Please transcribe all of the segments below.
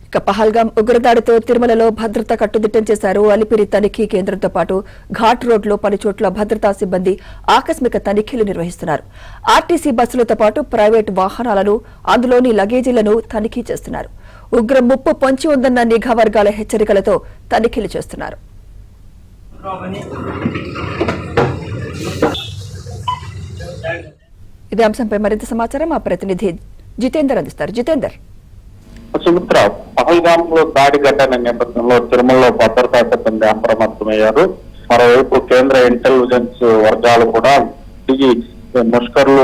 ఇక పహల్గాం ఉగ్రదాడితో తిరుమలలో భద్రత కట్టుదిట్టం చేశారు. అలిపిరి తనిఖీ కేంద్రంతో పాటు ఘాట్ రోడ్లో పలు చోట్ల భద్రతా సిబ్బంది ఆకస్మిక తనిఖీలు నిర్వహిస్తున్నారు. ఆర్టీసీ బస్సులతో పాటు ప్రైవేటు వాహనాలను, అందులోని లగేజీలను తనిఖీ చేస్తున్నారు. ఉగ్ర ముప్పు పొంచి ఉందన్న నిఘా వర్గాల హెచ్చరికలతో తనిఖీలు చేస్తున్నారు. ఇదే అంశంపై మరింత సమాచారం మా ప్రతినిధి జితేందర్ అందిస్తారు. జితేందర్, సుమిత్ర, పహల్గాంలో దాడి ఘటన నేపథ్యంలో తిరుమలలో భద్రతా సిబ్బంది అప్రమత్తమయ్యారు. మరోవైపు కేంద్ర ఇంటెలిజెన్స్ వర్గాలు కూడా దిగి ముష్కర్లు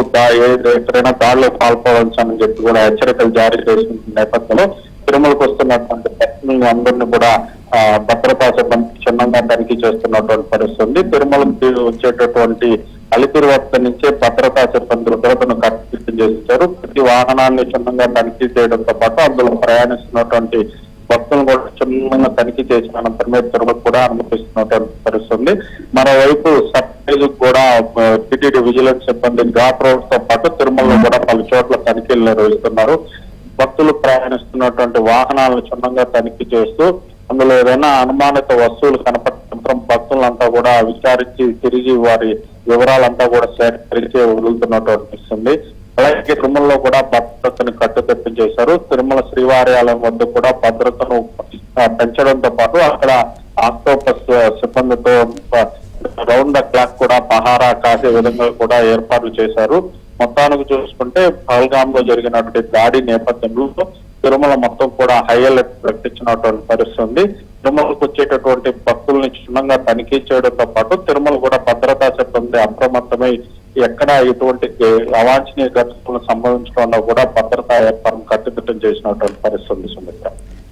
ఎక్కడైనా దాడిలో పాల్పడవచ్చని చెప్పి కూడా హెచ్చరికలు జారీ చేసిన నేపథ్యంలో తిరుమలకు వస్తున్నటువంటి భక్తులను అందరినీ కూడా భద్రతా సిబ్బంది క్షుణ్ణంగా తనిఖీ చేస్తున్నటువంటి పరిస్థితి. తిరుమలకి వచ్చేటటువంటి అలిపిరి వద్ద నుంచే భద్రతా సిబ్బంది భద్రతను కట్టుదిట్టం చేశారు. ప్రతి వాహనాన్ని క్షుణ్ణంగా తనిఖీ చేయడంతో పాటు అందులో ప్రయాణిస్తున్నటువంటి భక్తులను కూడా క్షుణ్ణంగా తనిఖీ చేసిన అనంతరమే తిరుమల కూడా అనుమతిస్తున్నటువంటి పరిస్థితి. మరోవైపు సర్ప్రైజ్ కూడా టిటిడి విజిలెన్స్ సిబ్బంది ఘాట్ రోడ్ తో పాటు తిరుమలలో కూడా పలు చోట్ల తనిఖీలు నిర్వహిస్తున్నారు. భక్తులు ప్రయాణిస్తున్నటువంటి వాహనాలను క్షుణ్ణంగా తనిఖీ చేస్తూ అందులో ఏదైనా అనుమానిత వస్తువులు కనపడటం భక్తులంతా కూడా విచారించి తిరిగి వారి వివరాలంతా కూడా సేకరించి వదులుతున్నటువంటి. అలాగే తిరుమలలో కూడా భద్రతను కట్టుదిట్టం చేశారు. తిరుమల శ్రీవారి ఆలయం వద్ద కూడా భద్రతను పెంచడంతో పాటు అక్కడ ఆక్టోపస్ సిబ్బందితో రౌండ్ ద క్లాక్ కూడా పహారా కాసే విధంగా కూడా ఏర్పాట్లు చేశారు. మొత్తానికి చూసుకుంటే పహల్గాంలో జరిగినటువంటి దాడి నేపథ్యంలో తిరుమల మొత్తం కూడా హై అలర్ట్ ప్రకటించినటువంటి పరిస్థితి. తిరుమలకు వచ్చేటటువంటి భక్తుల్ని క్షుణ్ణంగా తనిఖీ చేయడంతో పాటు తిరుమల కూడా భద్రతా సిబ్బంది అప్రమత్తమై ఎక్కడ ఎటువంటి అవాంఛనీయ ఘటనలు సంభవించకుండా కూడా భద్రతా ఏర్పాటును కట్టుదిట్టం చేసినటువంటి పరిస్థితి. సుమిత్ర.